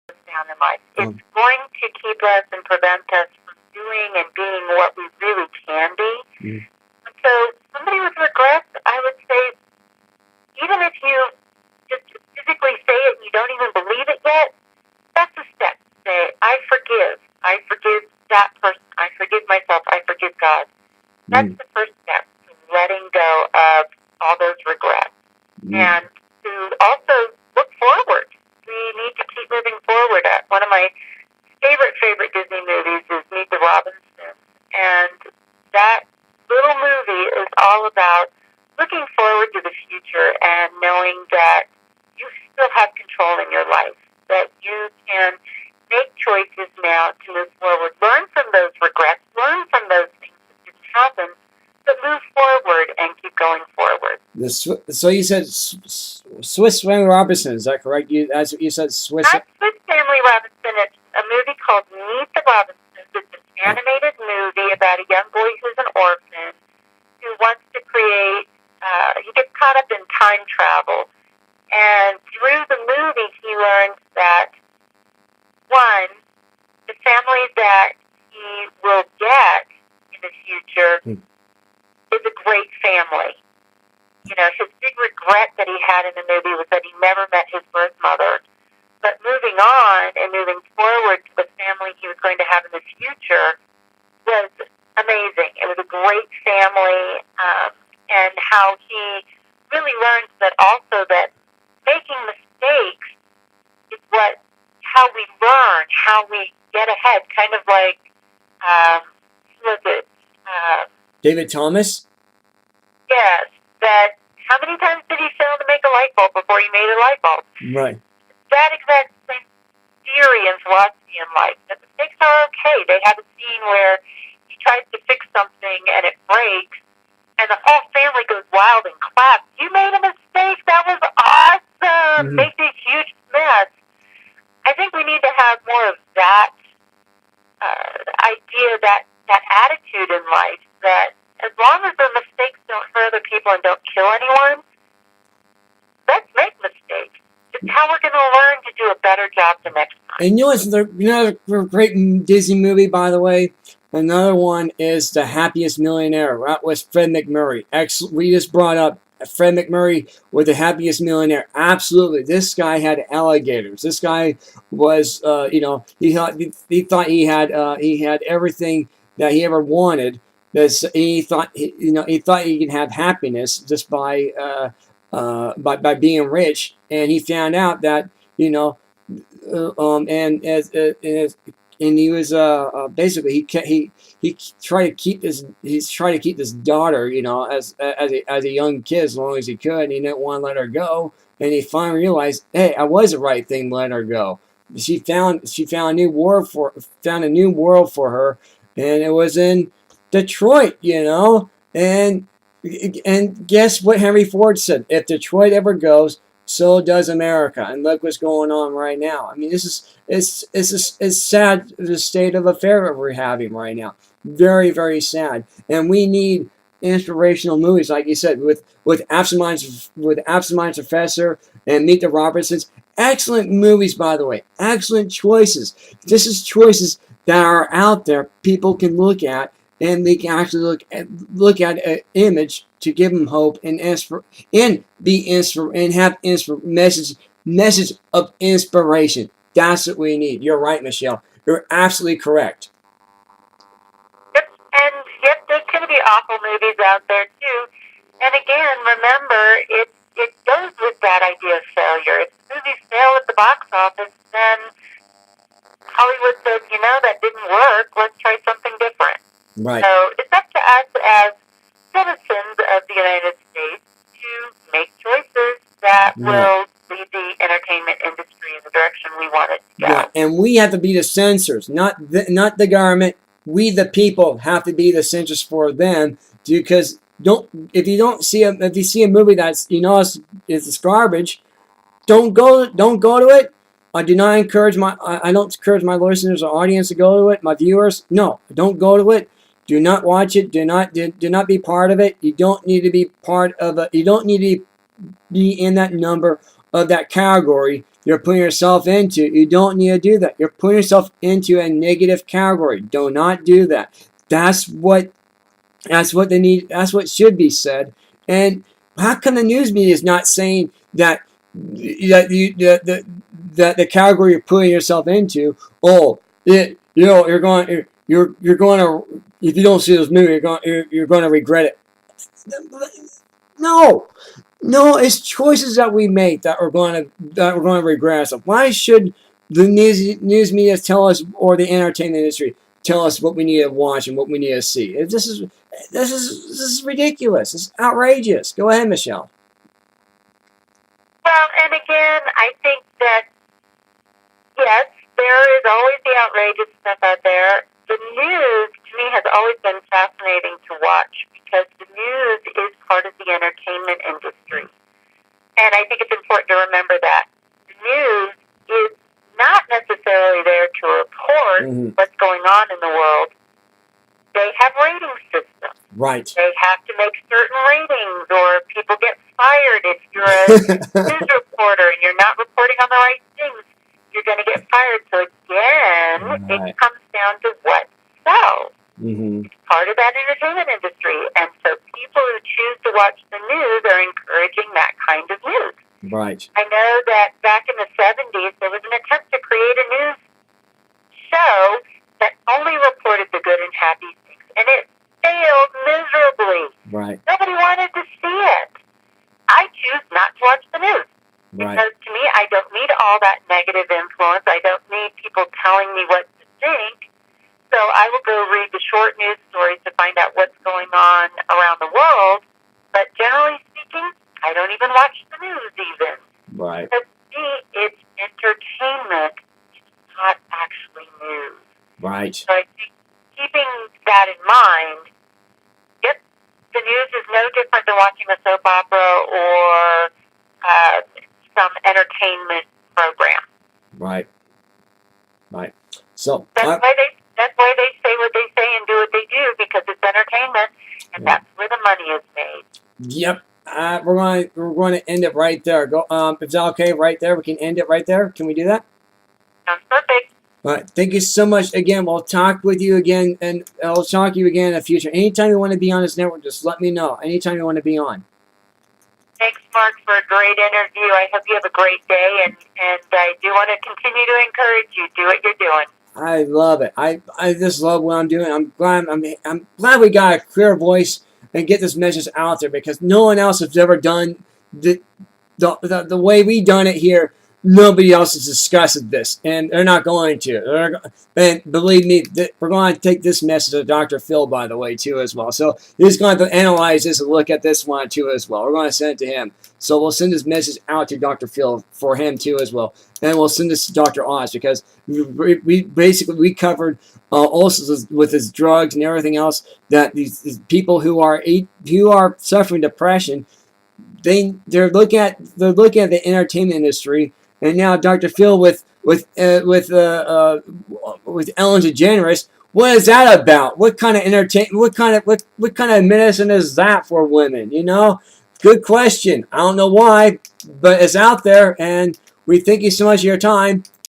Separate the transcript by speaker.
Speaker 1: down in life. It's going to keep us and prevent us from doing and being what we really can be. And so somebody with regrets, I would say, even if you just physically say it and you don't even believe it yet, that's a step. Say, I forgive. I forgive that person. I forgive myself. I forgive God. That's the first step to letting go of all those regrets. And to also look forward. We need to keep moving forward. One of my favorite Disney movies is Meet the Robinsons. And that little movie is all about looking forward to the future and knowing that you still have control in your life, that you can make choices now to move forward. Learn from those regrets, learn from those things that didn't happen, but move forward and keep going forward.
Speaker 2: So you said Swiss Family Robinson, is that correct? That's what you said, Swiss?
Speaker 1: Not Swiss Family Robinson. It's a movie called Meet the Robinsons. It's an animated movie about a young boy who's an orphan who wants to create, he gets caught up in time travel. And through the movie, he learns that, one, the family that he will get in the future is a great family. You know, his big regret that he had in the movie was that he never met his birth mother. But moving on and moving forward to the family he was going to have in the future was amazing. It was a great family, and how he really learns that also that making mistakes is how we learn, how we get ahead. Kind of like, who was it?
Speaker 2: David Thomas?
Speaker 1: Yes. That how many times did he fail to make a light bulb before he made a light bulb?
Speaker 2: Right.
Speaker 1: That exact same theory and philosophy in life. That mistakes are okay. They have a scene where he tries to fix something and it breaks, and the whole family goes wild and claps. You made a mistake. That was awesome. Make this huge mess. I think we need to have more of that idea, that attitude in life, that as long as the mistakes don't hurt other people and don't kill anyone, let's make mistakes. It's how we're going to learn to do a better job the next time.
Speaker 2: And you know what's another great Disney movie, by the way? Another one is The Happiest Millionaire. That was Fred MacMurray. We just brought up Fred MacMurray with The Happiest Millionaire. Absolutely. This guy had alligators. This guy was, he thought he had everything that he ever wanted. He thought he could have happiness just by being rich, and he found out that and he was basically he tried to keep this daughter as a young kid as long as he could, and he didn't want to let her go, and he finally realized, hey, I was the right thing to let her go. She found a new world for her, and it was in Detroit, and guess what Henry Ford said? If Detroit ever goes, so does America. And look what's going on right now. I mean, it's sad, the state of affair that we're having right now. Very, very sad. And we need inspirational movies, like you said, with Absent Minded Professor and Meet the Robinsons. Excellent movies, by the way. Excellent choices. This is choices that are out there people can look at, and they can actually look at an image to give them hope and have message of inspiration. That's what we need. You're right, Michelle. You're absolutely correct.
Speaker 1: Yep, and there's going to be awful movies out there too. And again, remember, it goes with that idea of failure. If movies fail at the box office, then Hollywood says, that didn't work. Let's try something different.
Speaker 2: Right.
Speaker 1: So it's up to us as citizens of the United States to make choices that will lead the entertainment industry in the direction we want it to go.
Speaker 2: Yeah, and we have to be the censors, not the government. We, the people, have to be the censors for them, because if you see a movie that's it's garbage, don't go to it. I don't encourage my listeners or audience to go to it. My viewers, no, don't go to it. Do not watch it. Do not be part of it. You don't need to be part of it. You don't need to be in that number of that category you're putting yourself into. You don't need to do that. You're putting yourself into a negative category. Do not do that. That's what they need. That's what should be said. And how come the news media is not saying that that the category you're putting yourself into? Oh, you're going to, if you don't see this movie, you're going to regret it. No, no, it's choices that we make that we're going to regret. So why should the news media tell us, or the entertainment industry tell us what we need to watch and what we need to see? This is ridiculous. It's outrageous. Go ahead, Michelle.
Speaker 1: Well, and again, I think that yes, there is always the outrageous stuff out there. The news, to me, has always been fascinating to watch because the news is part of the entertainment industry. And I think it's important to remember that. The news is not necessarily there to report what's going on in the world. They have rating systems.
Speaker 2: Right.
Speaker 1: They have to make certain ratings, or people get fired if you're a news reporter and you're not reporting on the right things. You're going to get fired. So again, it comes down to what sells. It's part of that entertainment industry. And so people who choose to watch the news are encouraging that kind of news.
Speaker 2: Right.
Speaker 1: I know that back in the 70s, there was an attempt to create a news show that only reported the good and happy things. And it failed miserably.
Speaker 2: Right.
Speaker 1: Nobody wanted to see it. I choose not to watch the news.
Speaker 2: Right.
Speaker 1: Because to me, I don't need all that negative influence. I don't need people telling me what to think. So I will go read the short news stories to find out what's going on around the world. But generally speaking, I don't even watch the news even.
Speaker 2: Right.
Speaker 1: Because to me, it's entertainment. It's not actually news.
Speaker 2: Right.
Speaker 1: So I think keeping that in mind, yep, the news is no different than watching a soap opera or some entertainment program.
Speaker 2: Right. Right. So
Speaker 1: that's why they say what they say and do what they do, because it's entertainment, and that's where the money is made.
Speaker 2: Yep. We're going to end it right there. Go. If it's okay, right there, we can end it right there. Can we do that?
Speaker 1: Sounds perfect.
Speaker 2: All right. Thank you so much again. We'll talk with you again, and I'll talk to you again in the future. Anytime you want to be on this network, just let me know. Anytime you want to be on.
Speaker 1: Thanks, Mark, for a great interview. I hope you have a great day, and I do want to continue to encourage you. Do what you're doing.
Speaker 2: I love it. I just love what I'm doing. I'm glad we got a clear voice and get this message out there, because no one else has ever done the way we done it here. Nobody else has discussed this, and they're not going to. And believe me, we're going to take this message to Dr. Phil, by the way, too, as well. So he's going to analyze this and look at this one, too, as well. We're going to send it to him. So we'll send this message out to Dr. Phil for him, too, as well. And we'll send this to Dr. Oz, because we basically covered also with his drugs and everything else, that these people who are suffering depression, they're looking at the entertainment industry. And now Dr. Phil with Ellen DeGeneres, what is that about? What kind of what kind of medicine is that for women? You know, good question. I don't know why, but it's out there, and we thank you so much for your time.